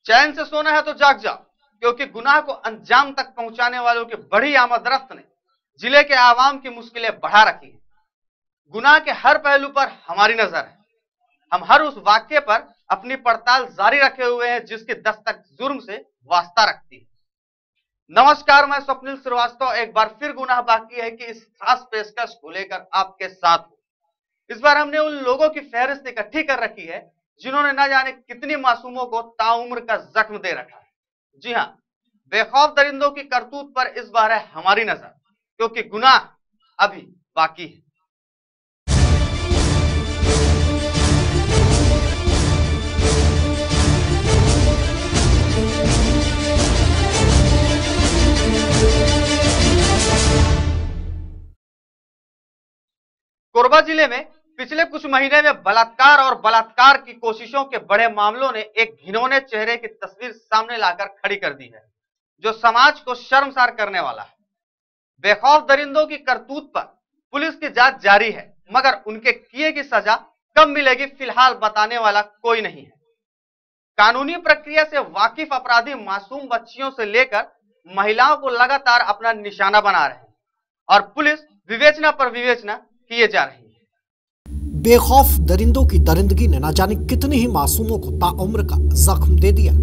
चैन से सोना है तो जाग जाओ, क्योंकि गुनाह को अंजाम तक पहुंचाने वालों की बड़ी आमदरफ्त ने जिले के आवाम की मुश्किलें बढ़ा रखी है। गुनाह के हर पहलू पर हमारी नजर है। हम हर उस वाक्य पर अपनी पड़ताल जारी रखे हुए हैं जिसकी दस्तक जुर्म से वास्ता रखती है। नमस्कार, मैं स्वप्निल श्रीवास्तव एक बार फिर गुनाह बाकी है कि इस खास पेशकश को लेकर आपके साथ हूं। इस बार हमने उन लोगों की फहरिस्त इकट्ठी कर रखी है जिन्होंने न जाने कितनी मासूमों को ताउम्र का जख्म दे रखा है। जी हां, बेखौफ दरिंदों की करतूत पर इस बार है हमारी नजर, क्योंकि गुनाह अभी बाकी है। कोरबा जिले में पिछले कुछ महीने में बलात्कार और बलात्कार की कोशिशों के बड़े मामलों ने एक घिनौने चेहरे की तस्वीर सामने लाकर खड़ी कर दी है, जो समाज को शर्मसार करने वाला है। बेखौफ दरिंदों की करतूत पर पुलिस की जांच जारी है, मगर उनके किए की सजा कब मिलेगी फिलहाल बताने वाला कोई नहीं है। कानूनी प्रक्रिया से वाकिफ अपराधी मासूम बच्चियों से लेकर महिलाओं को लगातार अपना निशाना बना रहे हैं और पुलिस विवेचना पर विवेचना किए जा रही है। बेखौफ दरिंदों की दरिंदगी ने न जाने कितने ही मासूमों को ताउम्र का जख्म दे दिया।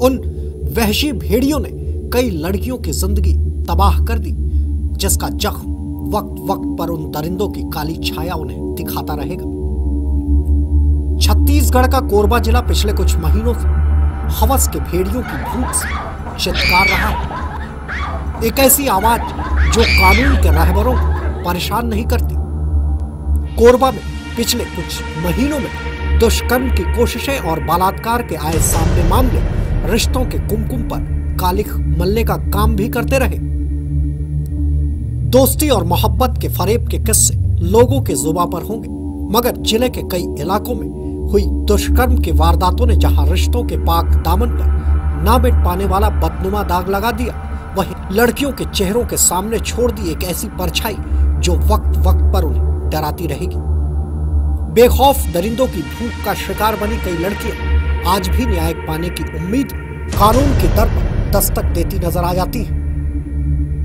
उन वहशी भेड़ियों ने कई लड़कियों की जिंदगी तबाह कर दी, जिसका जख्म वक्त वक्त पर उन दरिंदों की काली छाया उन्हें दिखाता रहेगा। छत्तीसगढ़ का कोरबा जिला पिछले कुछ महीनों से हवस के भेड़ियों की भूख से चित्कार रहा है। एक ऐसी आवाज जो कानून के रहबरों को परेशान नहीं करती। कोरबा में पिछले कुछ महीनों में दुष्कर्म की कोशिशें और बलात्कार के आए सामने मामले रिश्तों के कुमकुम पर कालिख मलने का काम भी करते रहे। दोस्ती और मोहब्बत के फरेब के किस्से लोगों के जुबां पर होंगे, मगर जिले के कई इलाकों में हुई दुष्कर्म की वारदातों ने जहां रिश्तों के पाक दामन पर ना मिट पाने वाला बदनुमा दाग लगा दिया, वहीं लड़कियों के चेहरों के सामने छोड़ दी एक ऐसी परछाई जो वक्त वक्त पर उन्हें डराती रहेगी। बेखौफ दरिंदों की भूख का शिकार बनी कई लड़कियां आज भी न्याय पाने की उम्मीद कानून के दर पर दस्तक देती नजर आ जाती है।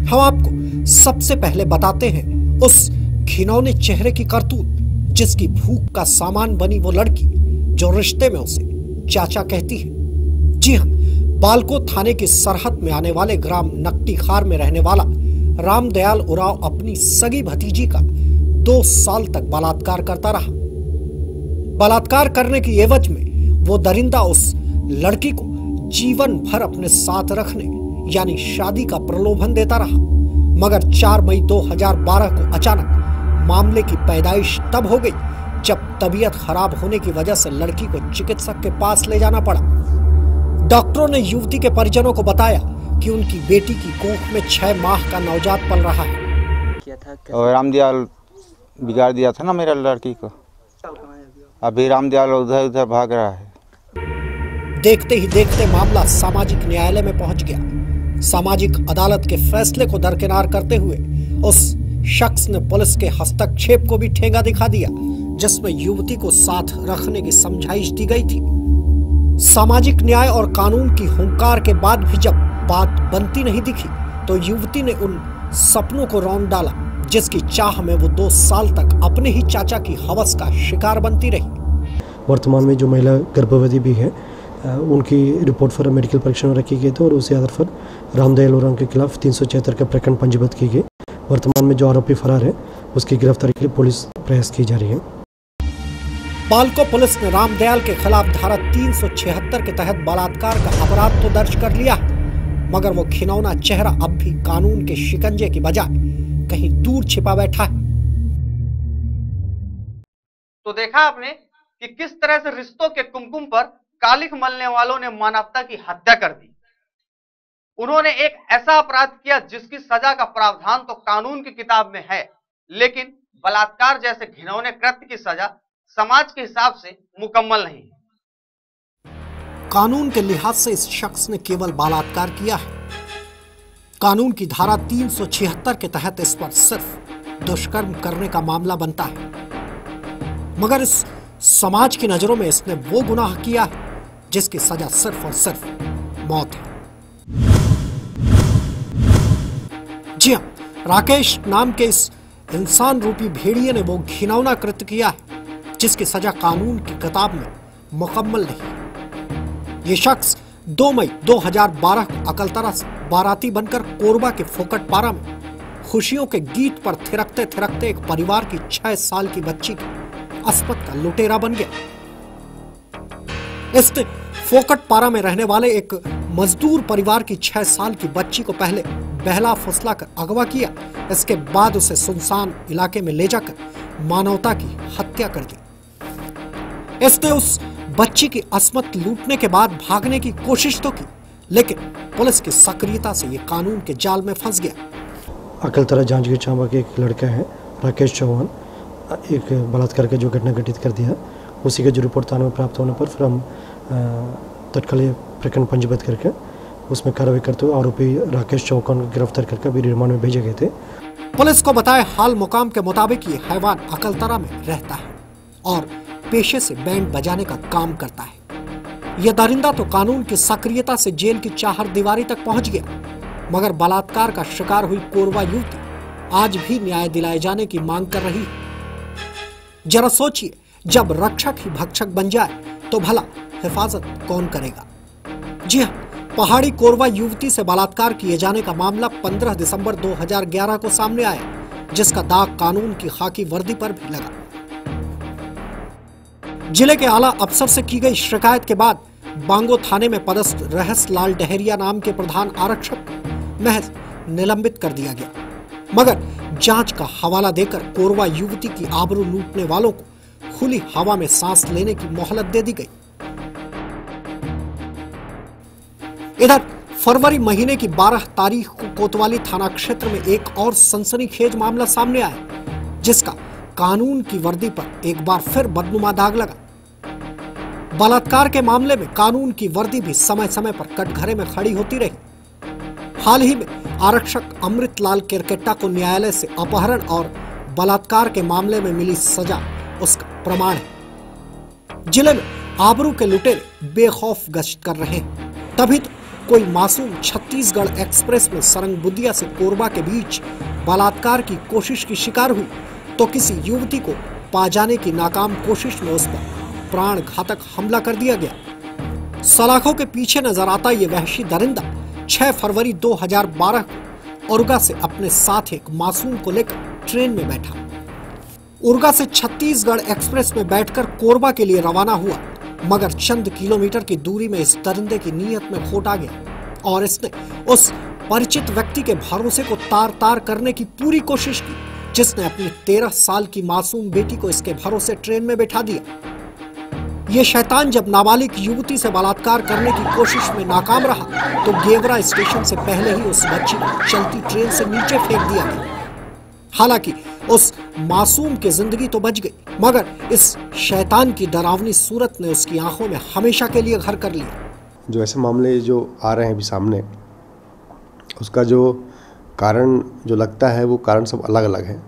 हम आपको सबसे पहले बताते हैं उस घिनौने चेहरे की करतूत, जिसकी भूख का सामान बनी वो लड़की जो रिश्ते में उसे चाचा कहती है। जी हाँ, बालको थाने की सरहद में आने वाले ग्राम नकटीखार में रहने वाला रामदयाल उराव अपनी सगी भतीजी का 2 साल तक बलात्कार करता रहा। बलात्कार करने की एवज में वो दरिंदा उस लड़की को जीवन भर अपने साथ रखने यानी शादी का प्रलोभन देता रहा, मगर 4 मई 2012 को अचानक मामले की पैदाइश तब हो गई जब तबीयत खराब होने की वजह से लड़की को चिकित्सक के पास ले जाना पड़ा। डॉक्टरों ने युवती के परिजनों को बताया कि उनकी बेटी की कोख में 6 माह का नवजात पल रहा है। और रामदयाल बिगाड़ दिया था ना मेरा लड़की को, अभी रामदयाल उधर उधर भाग रहा है। देखते ही देखते मामला सामाजिक न्यायालय में पहुंच गया। सामाजिक अदालत के फैसले को दरकिनार करते हुए उस शख्स ने पुलिस के हस्तक्षेप को भी ठेंगा दिखा दिया, जिसमें युवती को साथ रखने की समझाइश दी गई थी। सामाजिक न्याय और कानून की हुंकार के बाद भी जब बात बनती नहीं दिखी, तो युवती ने उन सपनों को रौंद डाला जिसकी चाह में वो 2 साल तक अपने ही चाचा की हवस का शिकार बनती रही। वर्तमान में जो महिला गर्भवती भी है, उनकी रिपोर्ट फॉर मेडिकल परीक्षण रखी गई थी और उसी आधार पर रामदयाल उराव के खिलाफ 376 का प्रकरण पंजीबद्ध की गई। वर्तमान में जो आरोपी फरार है उसकी गिरफ्तारी के लिए पुलिस प्रयास की जा रही है। बालको पुलिस ने रामदयाल के खिलाफ धारा 376 के तहत बलात्कार का अपराध तो दर्ज कर लिया है, मगर वो घिनौना चेहरा अब भी कानून के शिकंजे की बजाय कहीं दूर छिपा बैठा है। तो देखा आपने कि किस तरह से रिश्तों के कुमकुम पर कालिख मलने वालों ने मानवता की हत्या कर दी। उन्होंने एक ऐसा अपराध किया जिसकी सजा का प्रावधान तो कानून की किताब में है, लेकिन बलात्कार जैसे घिनौने कृत्य की सजा समाज के हिसाब से मुकम्मल नहीं है। कानून के लिहाज से इस शख्स ने केवल बलात्कार किया है। कानून की धारा 376 के तहत इस पर सिर्फ दुष्कर्म करने का मामला बनता है, मगर इस समाज की नजरों में इसने वो गुनाह किया है जिसकी सजा सिर्फ और सिर्फ मौत है। जी हां, राकेश नाम के इस इंसान रूपी भेड़िए ने वो घिनौना कृत्य किया है जिसकी सजा कानून की किताब में मुकम्मल नहीं। ये शख्स 2 मई 2012 को अकलतरा से बाराती बनकर कोरबा के फोकटपारा में खुशियों के गीत पर थिरकते थिरकते एक परिवार की 6 साल की बच्ची की अस्पत का लुटेरा बन गया। इसने फोकटपारा में रहने वाले एक मजदूर परिवार की 6 साल की बच्ची को पहले बहला फुसला कर अगवा किया, इसके बाद उसे सुनसान इलाके में ले जाकर मानवता की हत्या कर दी। इसने उस बच्ची की अस्मत लूटने के बाद भागने की कोशिश तो की, लेकिन पुलिस की सक्रियता से ये कानून के जाल में फंस गया। अकलतरा जांजगीर चांबा के एक लड़का है राकेश चौहान, एक बलात्कार का जो घटना घटित कर दिया, उसी का जो रिपोर्ट थाने में प्राप्त होने पर फिर हम तत्कालीन प्रकरण पंजीबद्ध करके उसमें कार्रवाई करते हुए आरोपी राकेश चौहान को गिरफ्तार करके अभी रिमांड में भेजे गए थे। पुलिस को बताए हाल मुकाम के मुताबिक ये हैवान अकलतरा में रहता है और पेशे से बैंड बजाने का काम करता है। यह दरिंदा तो कानून की सक्रियता से जेल की चार दीवारी तक पहुंच गया, मगर बलात्कार का शिकार हुई कोरबा युवती आज भी न्याय दिलाए जाने की मांग कर रही है। जरा सोचिए, जब रक्षक ही भक्षक बन जाए तो भला हिफाजत कौन करेगा। जी हाँ, पहाड़ी कोरबा युवती से बलात्कार किए जाने का मामला 15 दिसंबर 2011 को सामने आया, जिसका दाग कानून की खाकी वर्दी पर भी लगा। जिले के आला अफसर से की गई शिकायत के बाद बांगो थाने में पदस्थ रहस लाल डहरिया नाम के प्रधान आरक्षक को महज निलंबित कर दिया गया, मगर जांच का हवाला देकर कोरबा युवती की आबरू लूटने वालों को खुली हवा में सांस लेने की मोहलत दे दी गई। इधर फरवरी महीने की 12 तारीख को कोतवाली थाना क्षेत्र में एक और सनसनीखेज मामला सामने आया, जिसका कानून की वर्दी पर एक बार फिर बदनुमा दाग लगा। बलात्कार के मामले में कानून की वर्दी भी समय समय पर कटघरे में खड़ी होती रही। हाल ही में आरक्षक अमृतलाल केरकेट्टा को न्यायालय से अपहरण और बलात्कार के मामले में मिली सजा उसका प्रमाण है। जिले में आबरू के लुटेरे बेखौफ गश्त कर रहे हैं, तभी तो कोई मासूम छत्तीसगढ़ एक्सप्रेस में सरंगबुदिया से कोरबा के बीच बलात्कार की कोशिश की शिकार हुई, तो किसी युवती को पा जाने की नाकाम कोशिश में उस पर प्राण घातक हमला कर दिया गया। सलाखों के पीछे नजर आता ये वहशी दरिंदा 6 फरवरी 2012 को उरगा से अपने साथ एक मासूम को लेकर ट्रेन में बैठा। उरगा से छत्तीसगढ़ एक्सप्रेस में बैठकर कोरबा के लिए रवाना हुआ, मगर चंद किलोमीटर की दूरी में इस दरिंदे की नीयत में खोट आ गया और इसने उस परिचित व्यक्ति के भरोसे को तार तार करने की पूरी कोशिश की, जिसने अपनी 13 साल की मासूम बेटी को इसके भरोसे ट्रेन में बैठा दिया। ये शैतान जब नाबालिग युवती से बलात्कार करने की कोशिश में नाकाम रहा, तो गेवरा स्टेशन से पहले ही उस बच्ची को चलती ट्रेन से नीचे फेंक दिया गया। हालांकि उस मासूम की जिंदगी तो बच गई, मगर इस शैतान की डरावनी सूरत ने उसकी आंखों में हमेशा के लिए घर कर लिया। जो ऐसे मामले जो आ रहे हैं अभी सामने, उसका जो कारण जो लगता है वो कारण सब अलग अलग हैं।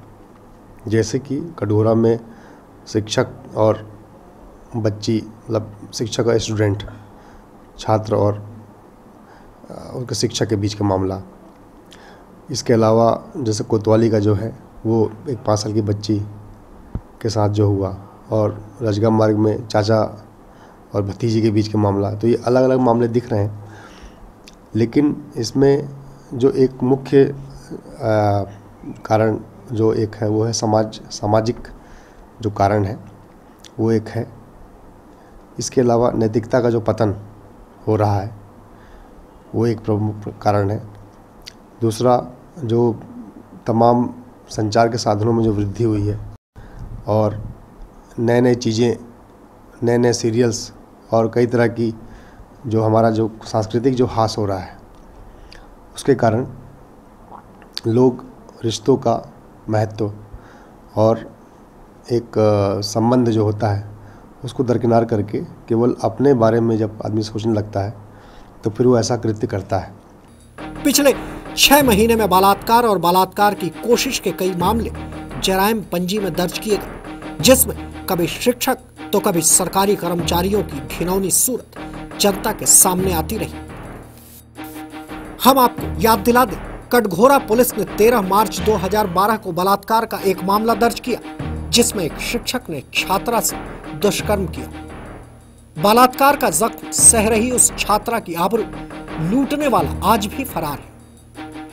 जैसे कि कटघोरा में शिक्षक और बच्ची, मतलब शिक्षक और स्टूडेंट, छात्र और उनके शिक्षक के बीच का मामला। इसके अलावा जैसे कोतवाली का जो है वो एक 5 साल की बच्ची के साथ जो हुआ, और राजगढ़ मार्ग में चाचा और भतीजी के बीच का मामला। तो ये अलग अलग मामले दिख रहे हैं, लेकिन इसमें जो एक मुख्य कारण जो एक है वो है सामाजिक जो कारण है वो एक है। इसके अलावा नैतिकता का जो पतन हो रहा है वो एक प्रमुख कारण है। दूसरा, जो तमाम संचार के साधनों में जो वृद्धि हुई है और नए नए चीज़ें, नए नए सीरियल्स और कई तरह की जो हमारा जो सांस्कृतिक जो ह्रास हो रहा है, उसके कारण लोग रिश्तों का महत्व और एक संबंध जो होता है उसको दरकिनार करके केवल अपने बारे में जब आदमी सोचने लगता है तो फिर वो ऐसा कृत्य करता है। पिछले 6 महीने में बलात्कार और बलात्कार की कोशिश के कई मामले जराइम पंजी में दर्ज किए गए, जिसमें कभी शिक्षक तो कभी सरकारी कर्मचारियों की घिनौनी सूरत जनता के सामने आती रही। हम आपको याद दिला दें, कटघोरा पुलिस ने 13 मार्च 2012 को बलात्कार का एक मामला दर्ज किया, जिसमें एक शिक्षक ने छात्रा से दुष्कर्म किया। बलात्कार का जख्म सह रही उस छात्रा की आबरू लूटने वाला आज भी फरार है।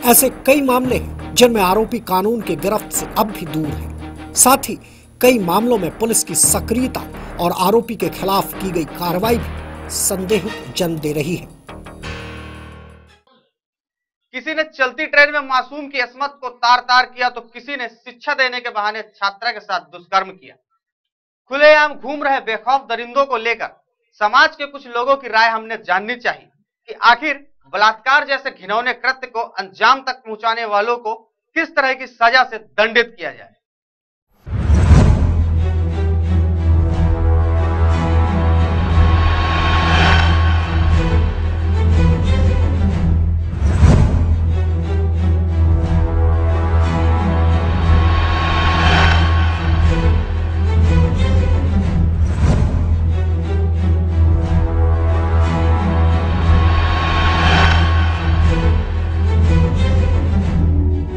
ऐसे कई मामले हैं जिनमें आरोपी कानून की गिरफ्त से अब भी दूर है। साथ ही कई मामलों में पुलिस की सक्रियता और आरोपी के खिलाफ की गई कार्रवाई भी संदेह को जन्म दे रही है। किसी ने चलती ट्रेन में मासूम की अस्मत को तार-तार किया तो किसी ने शिक्षा देने के बहाने छात्रा के साथ दुष्कर्म किया। खुलेआम घूम रहे बेखौफ दरिंदों को लेकर समाज के कुछ लोगों की राय हमने जाननी चाहिए कि आखिर बलात्कार जैसे घिनौने कृत्य को अंजाम तक पहुंचाने वालों को किस तरह की सजा से दंडित किया जाए।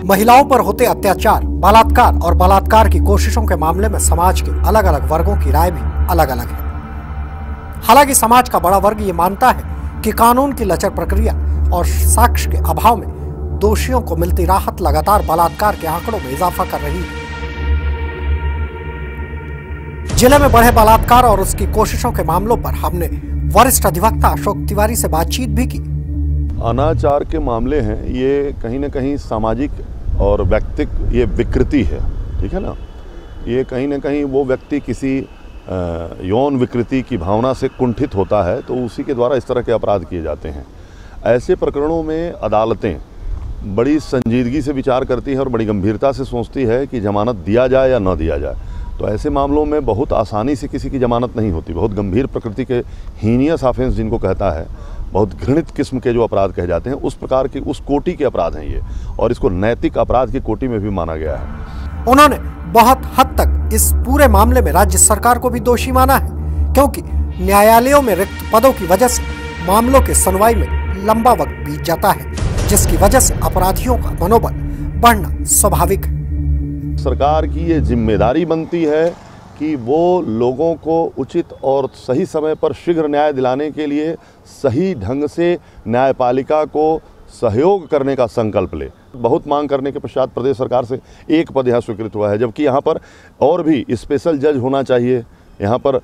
महिलाओं पर होते अत्याचार, बलात्कार और बलात्कार की कोशिशों के मामले में समाज के अलग अलग वर्गों की राय भी अलग अलग है। हालांकि समाज का बड़ा वर्ग ये मानता है कि कानून की लचर प्रक्रिया और साक्ष्य के अभाव में दोषियों को मिलती राहत लगातार बलात्कार के आंकड़ों में इजाफा कर रही है। जिले में बढ़े बलात्कार और उसकी कोशिशों के मामलों पर हमने वरिष्ठ अधिवक्ता अशोक तिवारी से बातचीत भी की। अनाचार के मामले हैं, ये कहीं ना कहीं सामाजिक और व्यक्तिक ये विकृति है, ठीक है ना। ये कहीं ना कहीं वो व्यक्ति किसी यौन विकृति की भावना से कुंठित होता है तो उसी के द्वारा इस तरह के अपराध किए जाते हैं। ऐसे प्रकरणों में अदालतें बड़ी संजीदगी से विचार करती हैं और बड़ी गंभीरता से सोचती है कि जमानत दिया जाए या न दिया जाए। तो ऐसे मामलों में बहुत आसानी से किसी की जमानत नहीं होती। बहुत गंभीर प्रकृति के हीनियस ऑफेंस जिनको कहता है, बहुत घृणित किस्म के जो अपराध कहे जाते हैं, उस प्रकार के उस कोटि के अपराध हैं ये, और इसको नैतिक अपराध की कोटि में भी माना गया है। उन्होंने बहुत हद तक इस पूरे मामले में राज्य सरकार को भी दोषी माना है, क्योंकि न्यायालयों में रिक्त पदों की वजह से मामलों के सुनवाई में लंबा वक्त बीत जाता है, जिसकी वजह से अपराधियों का मनोबल बढ़ना स्वाभाविक है। सरकार की ये जिम्मेदारी बनती है कि वो लोगों को उचित और सही समय पर शीघ्र न्याय दिलाने के लिए सही ढंग से न्यायपालिका को सहयोग करने का संकल्प ले। बहुत मांग करने के पश्चात प्रदेश सरकार से एक पद यहाँ स्वीकृत हुआ है, जबकि यहाँ पर और भी स्पेशल जज होना चाहिए। यहाँ पर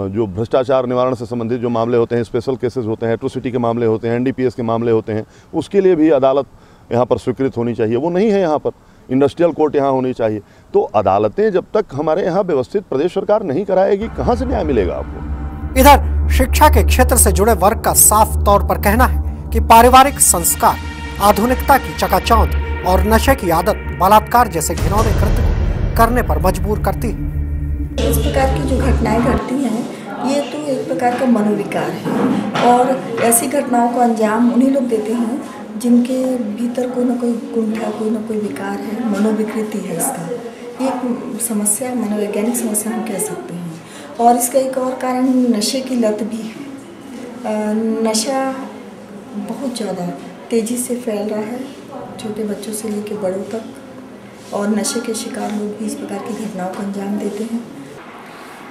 जो भ्रष्टाचार निवारण से संबंधित जो मामले होते हैं, स्पेशल केसेस होते हैं, एट्रोसिटी के मामले होते हैं, NDPS के मामले होते हैं, उसके लिए भी अदालत यहाँ पर स्वीकृत होनी चाहिए। वो नहीं है यहाँ पर। इंडस्ट्रियल कोर्ट यहाँ होनी चाहिए। तो अदालतें जब तक हमारे यहाँ व्यवस्थित प्रदेश सरकार नहीं कराएगी, कहाँ से न्याय मिलेगा आपको। इधर शिक्षा के क्षेत्र से जुड़े वर्ग का साफ तौर पर कहना है कि पारिवारिक संस्कार, आधुनिकता की चकाचौंध और नशे की आदत बलात्कार जैसे घिनौने कृत्य करने पर मजबूर करती है। इस प्रकार की जो घटनाएं घटती हैं, ये तो एक प्रकार का मनोविकार है, और ऐसी घटनाओं को अंजाम उन्हीं लोग देते हैं जिनके भीतर कोई ना कोई गुण है, कोई ना कोई विकार है, मनोविकृति है। इसका एक समस्या, मनोवैज्ञानिक समस्या हम कह सकते हैं। और इसका एक और कारण नशे की लत भी है। नशा बहुत ज़्यादा तेज़ी से फैल रहा है, छोटे बच्चों से लेकर बड़ों तक, और नशे के शिकार लोग भी इस प्रकार की घटनाओं को अंजाम देते हैं।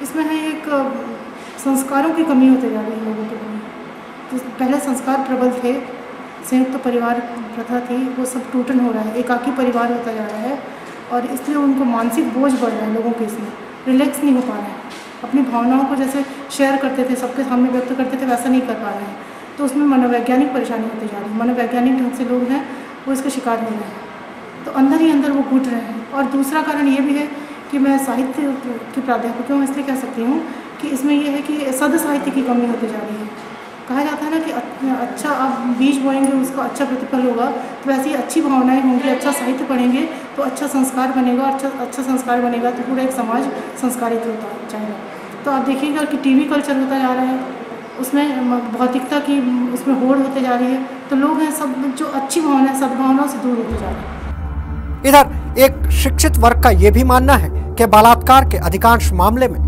इसमें है एक संस्कारों की कमी होती जा रही है लोगों के। पहले संस्कार प्रबल थे, संयुक्त परिवार प्रथा थी, वो सब टूटन हो रहा है, एकाकी परिवार होता जा रहा है, और इसलिए उनको मानसिक बोझ बढ़ रहा है लोगों के। इसमें रिलैक्स नहीं हो पा रहे हैं, अपनी भावनाओं को जैसे शेयर करते थे, सबके सामने व्यक्त करते थे, वैसा नहीं कर पा रहे हैं। तो उसमें मनोवैज्ञानिक परेशानी होती जा रही है। मनोवैज्ञानिक ढंग से लोग हैं वो इसका शिकार हो रहे हैं, तो अंदर ही अंदर वो घुट रहे हैं। और दूसरा कारण ये भी है कि मैं साहित्य की प्राध्यापक हूँ, इसलिए कह सकती हूँ कि इसमें यह है कि सद साहित्य की कमी होती जा रही है। कहा जाता है ना कि अच्छा आप बीज बोएंगे उसका अच्छा प्रतिफल होगा, तो वैसे ही अच्छी भावनाएं होंगी, अच्छा साहित्य पढ़ेंगे तो अच्छा संस्कार बनेगा, अच्छा संस्कार बनेगा तो पूरा एक समाज संस्कारित होता जाएगा। तो आप देखिएगा कि टीवी कल्चर होता जा रहा है, उसमें भौतिकता की उसमें होड़ होते जा रही है, तो लोग हैं सब जो अच्छी भावना है, सद्भावना से दूर होते जा रहे हैं। इधर एक शिक्षित वर्ग का यह भी मानना है कि बलात्कार के अधिकांश मामले में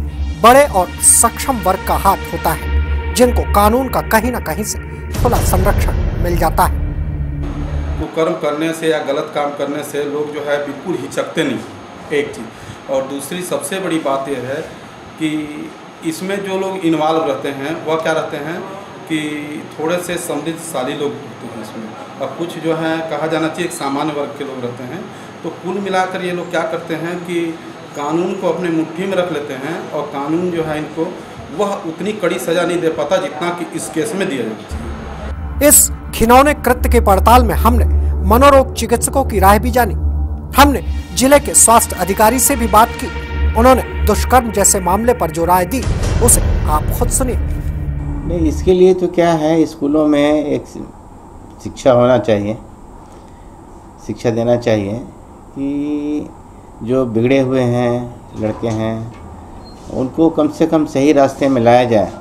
बड़े और सक्षम वर्ग का हाथ होता है, जिनको कानून का कहीं न कहीं से खुला संरक्षण मिल जाता है। कुकर्म करने से या गलत काम करने से लोग जो है बिल्कुल हिचकते नहीं, एक चीज़। और दूसरी सबसे बड़ी बात यह है कि इसमें जो लोग इन्वॉल्व रहते हैं वह क्या रहते हैं कि थोड़े से समृद्धशाली लोग होते हैं इसमें, और कुछ जो है कहा जाना चाहिए एक सामान्य वर्ग के लोग रहते हैं। तो कुल मिलाकर ये लोग क्या करते हैं कि कानून को अपने मुट्ठी में रख लेते हैं, और कानून जो है इनको वह उतनी कड़ी सज़ा नहीं दे पाता जितना कि इस केस में दिया जाना चाहिए। इस घिनौने कृत्य की पड़ताल में हमने मनोरोग चिकित्सकों की राय भी जानी। हमने जिले के स्वास्थ्य अधिकारी से भी बात की। उन्होंने दुष्कर्म जैसे मामले पर जो राय दी उसे आप खुद सुनिए। नहीं, इसके लिए तो क्या है, स्कूलों में एक शिक्षा होना चाहिए, शिक्षा देना चाहिए कि जो बिगड़े हुए हैं लड़के हैं उनको कम से कम सही रास्ते में लाया जाए।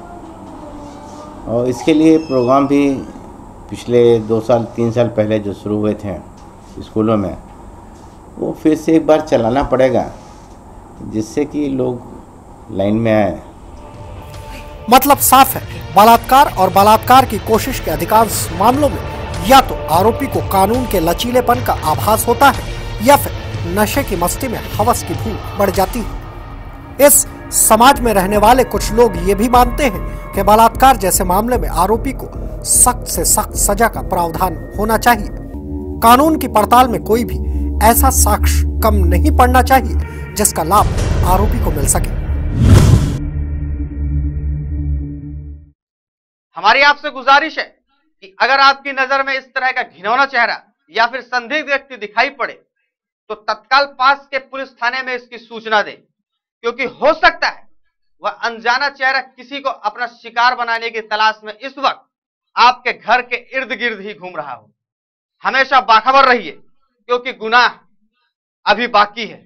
और इसके लिए प्रोग्राम भी पिछले 2 साल 3 साल पहले जो शुरू हुए थे स्कूलों में, वो फिर से एक बार चलाना पड़ेगा, जिससे कि लोग लाइन में आए। मतलब साफ है, बलात्कार और बलात्कार की कोशिश के अधिकांश मामलों में या तो आरोपी को कानून के लचीलेपन का आभास होता है या फिर नशे की मस्ती में हवस की भूख बढ़ जाती है। इस समाज में रहने वाले कुछ लोग ये भी मानते हैं कि बलात्कार जैसे मामले में आरोपी को सख्त से सख्त सजा का प्रावधान होना चाहिए। कानून की पड़ताल में कोई भी ऐसा साक्ष्य कम नहीं पड़ना चाहिए जिसका लाभ आरोपी को मिल सके। हमारी आपसे गुजारिश है कि अगर आपकी नजर में इस तरह का घिनौना चेहरा या फिर संदिग्ध व्यक्ति दिखाई पड़े तो तत्काल पास के पुलिस थाने में इसकी सूचना दें, क्योंकि हो सकता है वह अनजाना चेहरा किसी को अपना शिकार बनाने की तलाश में इस वक्त आपके घर के इर्द गिर्द ही घूम रहा हो। हमेशा बाखबर रहिए, क्योंकि गुनाह अभी बाकी है।